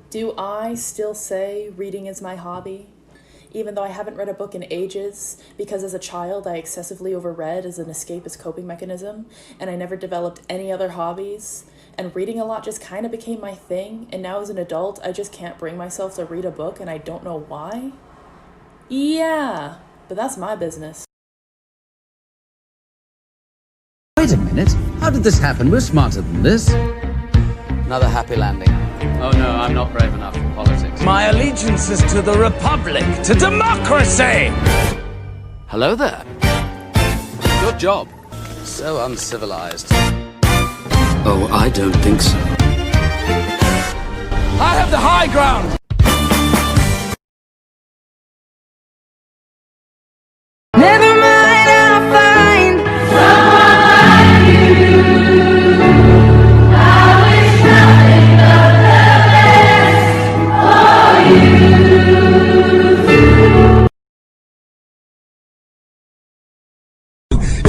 Do I still say reading is my hobby? Even though I haven't read a book in ages, because as a child I excessively overread as an escapist coping mechanism, and I never developed any other hobbies, and reading a lot just kind of became my thing, and now as an adult I just can't bring myself to read a book and I don't know why? Yeah, but that's my business. Wait a minute. How did this happen? We're smarter than this. Another happy landing. Oh no, I'm not brave enough for politics. My allegiance is to the Republic, to democracy! Hello there. Good job. So uncivilized. Oh, I don't think so. I have the high ground! Never mind, I'll find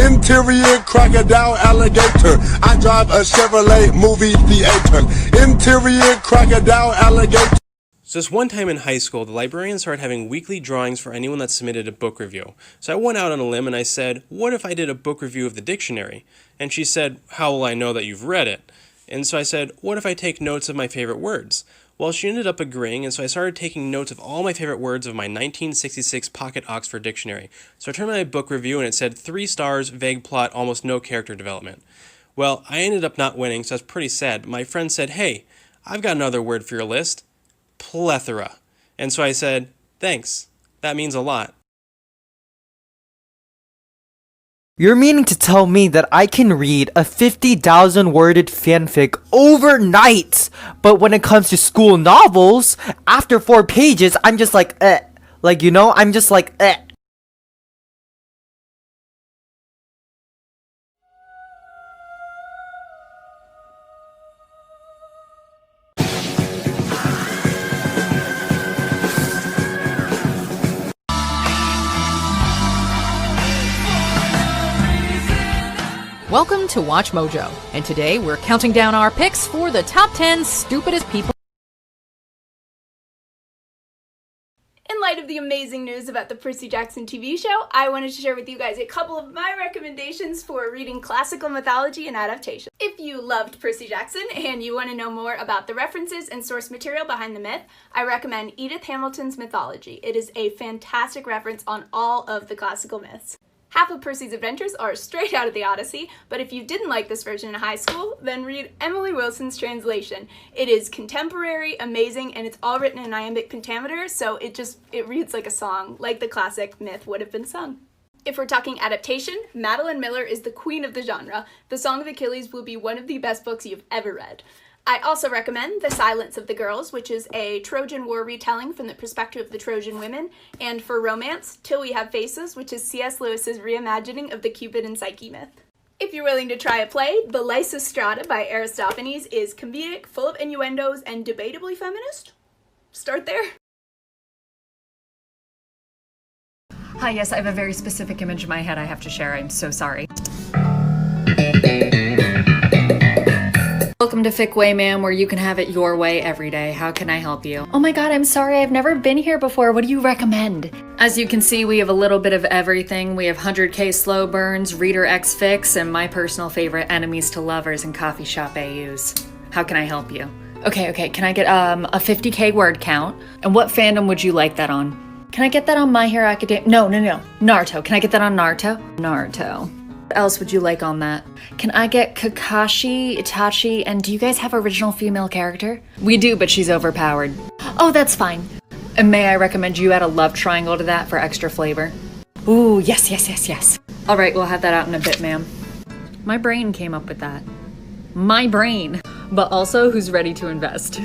Interior crocodile alligator. I drive a Chevrolet movie theater. Interior crocodile alligator. So this one time in high school, the librarian started having weekly drawings for anyone that submitted a book review. So I went out on a limb and I said, what if I did a book review of the dictionary? And she said, how will I know that you've read it? And so I said, what if I take notes of my favorite words? Well, she ended up agreeing, and so I started taking notes of all my favorite words of my 1966 Pocket Oxford Dictionary. So I turned my book review and it said 3 stars, vague plot, almost no character development. Well, I ended up not winning, so I was pretty sad. My friend said, hey, I've got another word for your list. Plethora. And so I said, thanks. That means a lot. You're meaning to tell me that I can read a 50,000 worded fanfic overnight, but when it comes to school novels, after 4 pages, I'm just like, eh. Like, you know, I'm just like, eh. Welcome to Watch Mojo, and today we're counting down our picks for the top 10 stupidest people. In light of the amazing news about the Percy Jackson TV show, I wanted to share with you guys a couple of my recommendations for reading classical mythology and adaptation. If you loved Percy Jackson and you want to know more about the references and source material behind the myth, I recommend Edith Hamilton's Mythology. It is a fantastic reference on all of the classical myths. Half of Percy's adventures are straight out of the Odyssey, but if you didn't like this version in high school, then read Emily Wilson's translation. It is contemporary, amazing, and it's all written in iambic pentameter, so it reads like a song, like the classic myth would have been sung. If we're talking adaptation, Madeline Miller is the queen of the genre. The Song of Achilles will be one of the best books you've ever read. I also recommend The Silence of the Girls, which is a Trojan War retelling from the perspective of the Trojan women, and for romance, Till We Have Faces, which is C.S. Lewis's reimagining of the Cupid and Psyche myth. If you're willing to try a play, The Lysistrata by Aristophanes is comedic, full of innuendos, and debatably feminist. Start there. Hi, yes, I have a very specific image in my head I have to share. I'm so sorry. Welcome to Fic Way, ma'am, where you can have it your way every day. How can I help you? Oh my god, I'm sorry, I've never been here before. What do you recommend? As you can see, we have a little bit of everything. We have 100K slow burns, Reader X Fix, and my personal favorite, Enemies to Lovers and Coffee Shop AUs. How can I help you? Okay, can I get a 50K word count? And what fandom would you like that on? Can I get that on My Hero Academia? No. Naruto. Can I get that on Naruto? Naruto. What else would you like on that? Can I get Kakashi, Itachi, and do you guys have original female character? We do, but she's overpowered. Oh, that's fine. And may I recommend you add a love triangle to that for extra flavor? Ooh, yes. All right, we'll have that out in a bit, ma'am. My brain came up with that. My brain. But also, who's ready to invest?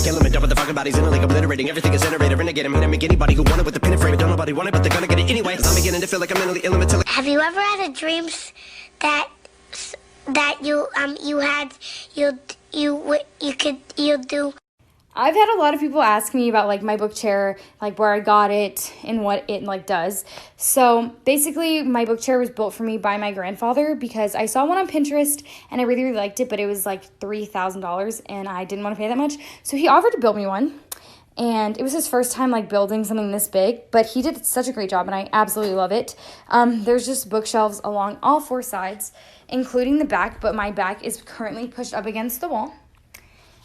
Kill him and double the fucking bodies in a like obliterating everything is iterator renegade. I'm gonna make anybody who want it with the pin and frame. Don't nobody want it, but they're gonna get it anyway. I'm beginning to feel like I'm mentally ill until. Have you ever had a dream that you do? I've had a lot of people ask me about like my book chair, like where I got it and what it like does. So basically my book chair was built for me by my grandfather because I saw one on Pinterest and I really, really liked it, but it was like $3,000 and I didn't want to pay that much. So he offered to build me one. And it was his first time like building something this big, but he did such a great job and I absolutely love it. There's just bookshelves along all 4 sides, including the back, but my back is currently pushed up against the wall.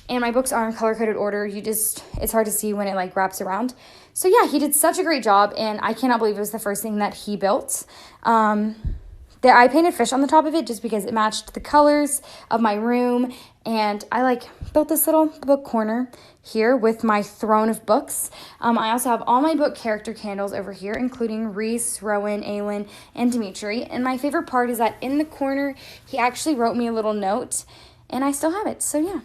And my books are in color-coded order. It's hard to see when it like wraps around. So yeah, he did such a great job and I cannot believe it was the first thing that he built. I painted fish on the top of it just because it matched the colors of my room. And I like built this little book corner here with my throne of books. I also have all my book character candles over here, including Reese, Rowan, Aelin, and Dimitri. And my favorite part is that in the corner, he actually wrote me a little note and I still have it. So yeah.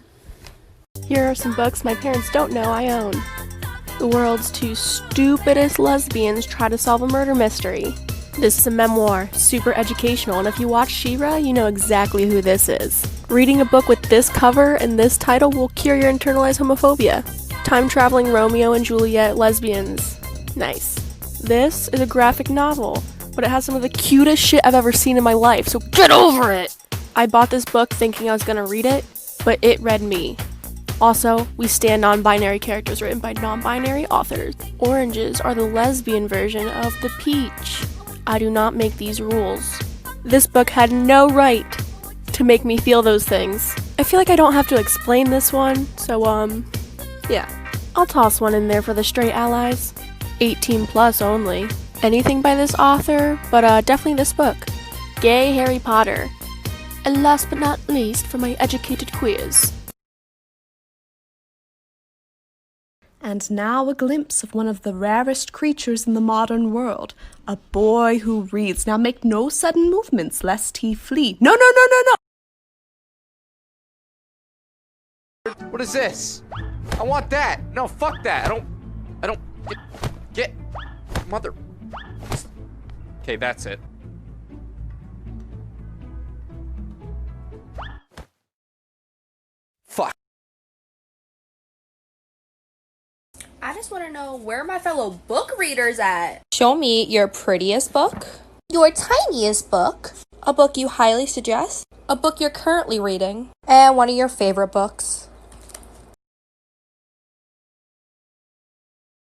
Here are some books my parents don't know I own. The world's 2 stupidest lesbians try to solve a murder mystery. This is a memoir, super educational, and if you watch She-Ra, you know exactly who this is. Reading a book with this cover and this title will cure your internalized homophobia. Time-traveling Romeo and Juliet lesbians. Nice. This is a graphic novel, but it has some of the cutest shit I've ever seen in my life, so get over it! I bought this book thinking I was gonna read it, but it read me. Also, we stand non-binary characters written by non-binary authors. Oranges are the lesbian version of the peach. I do not make these rules. This book had no right to make me feel those things. I feel like I don't have to explain this one, so yeah. I'll toss one in there for the straight allies. 18 plus only. Anything by this author, but definitely this book. Gay Harry Potter. And last but not least, for my educated queers. And now a glimpse of one of the rarest creatures in the modern world, a boy who reads. Now make no sudden movements lest he flee. No, no, no, no, no! What is this? I want that! No, fuck that! I don't get mother. Okay, that's it. Fuck. I just want to know where my fellow book readers at. Show me your prettiest book, your tiniest book, a book you highly suggest, a book you're currently reading, and one of your favorite books.